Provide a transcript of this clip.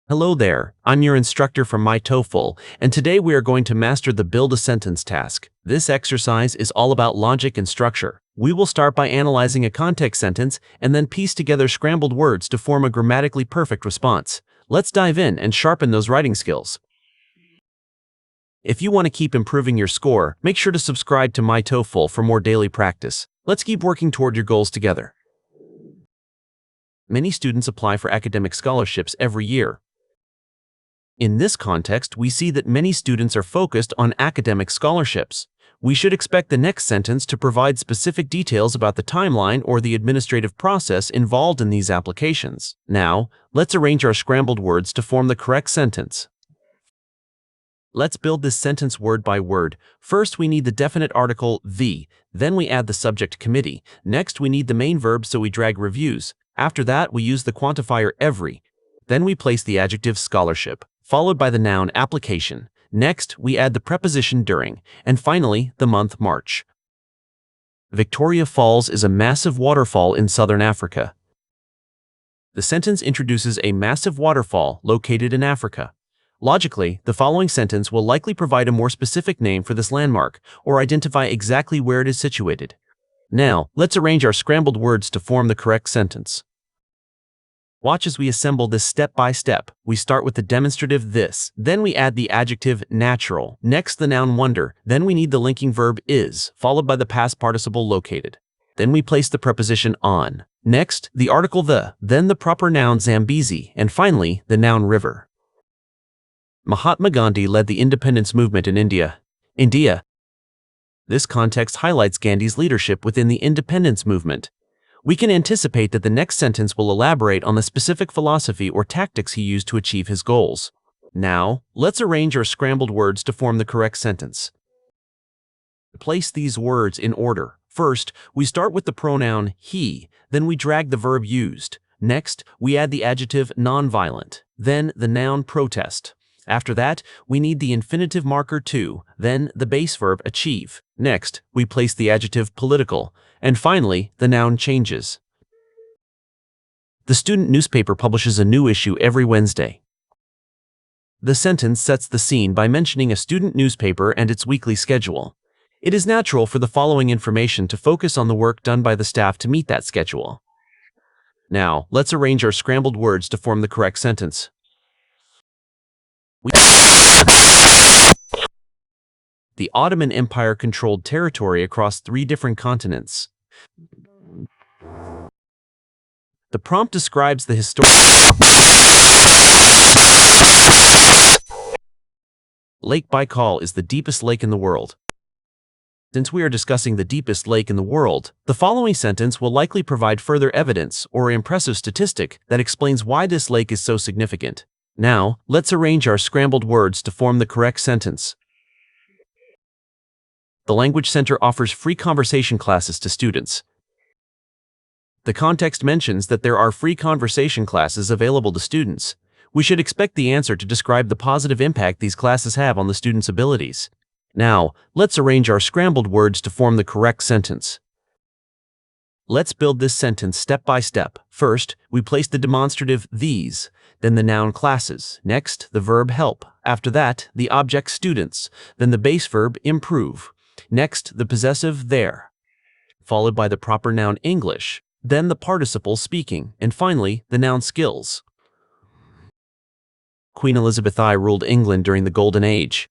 Hello there, I'm your instructor from myTOEFL, and today we are going to master the Build a Sentence task. This exercise is all about logic and structure. We will start by analyzing a context sentence and then piece together scrambled words to form a grammatically perfect response. Let's dive in and sharpen those writing skills. If you want to keep improving your score, make sure to subscribe to myTOEFL for more daily practice. Let's keep working toward your goals together. Many students apply for academic scholarships every year. In this context, we see that many students are focused on academic scholarships. We should expect the next sentence to provide specific details about the timeline or the administrative process involved in these applications. Now, let's arrange our scrambled words to form the correct sentence. Let's build this sentence word by word. First, we need the definite article the, then we add the subject committee. Next, we need the main verb, so we drag reviews. After that, we use the quantifier every. Then we place the adjective scholarship, followed by the noun application. Next, we add the preposition during, and finally, the month March. Victoria Falls is a massive waterfall in southern Africa. The sentence introduces a massive waterfall located in Africa. Logically, the following sentence will likely provide a more specific name for this landmark or identify exactly where it is situated. Now, let's arrange our scrambled words to form the correct sentence. Watch as we assemble this step by step. We start with the demonstrative this, then we add the adjective natural, next the noun wonder, then we need the linking verb is, followed by the past participle located. Then we place the preposition on. Next, the article the, then the proper noun Zambezi, and finally, the noun river. Mahatma Gandhi led the independence movement in India. This context highlights Gandhi's leadership within the independence movement. We can anticipate that the next sentence will elaborate on the specific philosophy or tactics he used to achieve his goals. Now, let's arrange our scrambled words to form the correct sentence. Place these words in order. First, we start with the pronoun he, then we drag the verb used. Next, we add the adjective nonviolent, then the noun protest. After that, we need the infinitive marker to, then the base verb achieve. Next, we place the adjective political, and finally, the noun changes. The student newspaper publishes a new issue every Wednesday. The sentence sets the scene by mentioning a student newspaper and its weekly schedule. It is natural for the following information to focus on the work done by the staff to meet that schedule. Now, let's arrange our scrambled words to form the correct sentence. The Ottoman Empire controlled territory across 3 different continents. The prompt describes the historic Lake Baikal is the deepest lake in the world. Since we are discussing the deepest lake in the world, the following sentence will likely provide further evidence or impressive statistic that explains why this lake is so significant. Now, let's arrange our scrambled words to form the correct sentence. The Language Center offers free conversation classes to students. The context mentions that there are free conversation classes available to students. We should expect the answer to describe the positive impact these classes have on the students' abilities. Now, let's arrange our scrambled words to form the correct sentence. Let's build this sentence step by step. First, we place the demonstrative these, then the noun classes, next the verb help, after that the object students, then the base verb improve, next the possessive there, followed by the proper noun English, then the participle speaking, and finally the noun skills. Queen Elizabeth I ruled England during the Golden Age.